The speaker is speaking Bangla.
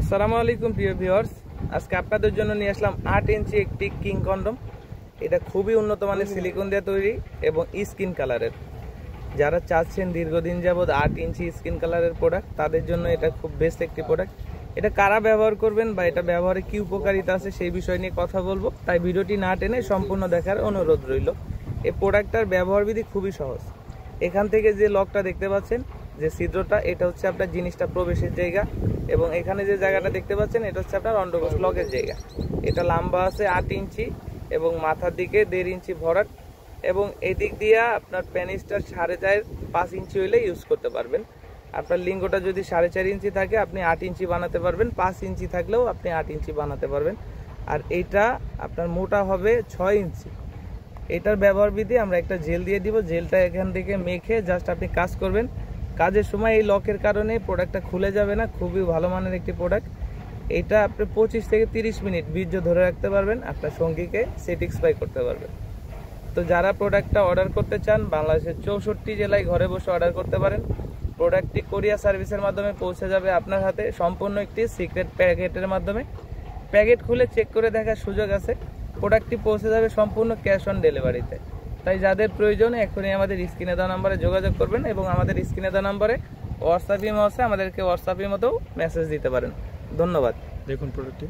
আসসালামু আলাইকুম প্রিয় ভিউয়ার্স, আজকে আপনাদের জন্য নিয়ে আসলাম 8 ইঞ্চি একটি কিং কন্ডম। এটা খুবই উন্নত মানের সিলিকন দিয়ে তৈরি এবং স্কিন কালারের। যারা চাচ্ছেন দীর্ঘদিন যাবত 8 ইঞ্চি স্কিন কালারের প্রোডাক্ট, তাদের জন্য এটা খুব বেস্ট একটি প্রোডাক্ট। এটা কারা ব্যবহার করবেন বা এটা ব্যবহারে কি উপকারিতা আছে সেই বিষয় নিয়ে কথা বলবো, তাই ভিডিওটি না টেনে সম্পূর্ণ দেখার অনুরোধ রইল। এই প্রোডাক্টটার ব্যবহারবিধি খুবই সহজ। এখান থেকে যে লকটা দেখতে পাচ্ছেন, যে ছিদ্রটা, এটা হচ্ছে আপনার জিনিসটা প্রবেশের জায়গা, এবং এখানে যে জায়গাটা দেখতে পাচ্ছেন এটা হচ্ছে আপনার অন্ডকোষ লকের জায়গা। এটা লম্বা আছে 8 ইঞ্চি এবং মাথার দিকে 1.5 ইঞ্চি ভরাট, এবং এদিক দিয়ে আপনার প্যানিসটা 4.5-5 ইঞ্চি হইলে ইউজ করতে পারবেন। আপনার লিঙ্গটা যদি 4.5 ইঞ্চি থাকে আপনি 8 ইঞ্চি বানাতে পারবেন, 5 ইঞ্চি থাকলেও আপনি 8 ইঞ্চি বানাতে পারবেন। আর এইটা আপনার মোটা হবে 6 ইঞ্চি। এটার ব্যবহার বিধি, আমরা একটা জেল দিয়ে দিব, জেলটা এখান থেকে মেখে জাস্ট আপনি কাজ করবেন। কাজের সময় এই লকের কারণে প্রোডাক্টটা খুলে যাবে না, খুবই ভালো মানের একটি প্রোডাক্ট। এটা আপনি 25 থেকে 30 মিনিট বীর্য ধরে রাখতে পারবেন, আপনার সঙ্গীকে স্যাটিসফাই করতে পারবেন। তো যারা প্রোডাক্টটা অর্ডার করতে চান, বাংলাদেশের 64 জেলায় ঘরে বসে অর্ডার করতে পারেন। প্রোডাক্টটি কোরিয়ার সার্ভিসের মাধ্যমে পৌঁছে যাবে আপনার হাতে, সম্পূর্ণ একটি সিক্রেট প্যাকেটের মাধ্যমে। প্যাকেট খুলে চেক করে দেখার সুযোগ আছে। প্রোডাক্টটি পৌঁছে যাবে সম্পূর্ণ ক্যাশ অন ডেলিভারিতে। তাই যাদের প্রয়োজন এখনই আমাদের স্ক্রিনে দেওয়া নাম্বারে যোগাযোগ করবেন, এবং আমাদের স্ক্রিনে দেওয়া নাম্বারে হোয়াটসঅ্যাপ ইমো আছে, আমাদেরকে হোয়াটসঅ্যাপ ইমোতেও মেসেজ দিতে পারেন। ধন্যবাদ। দেখুন প্রোডাক্টটি।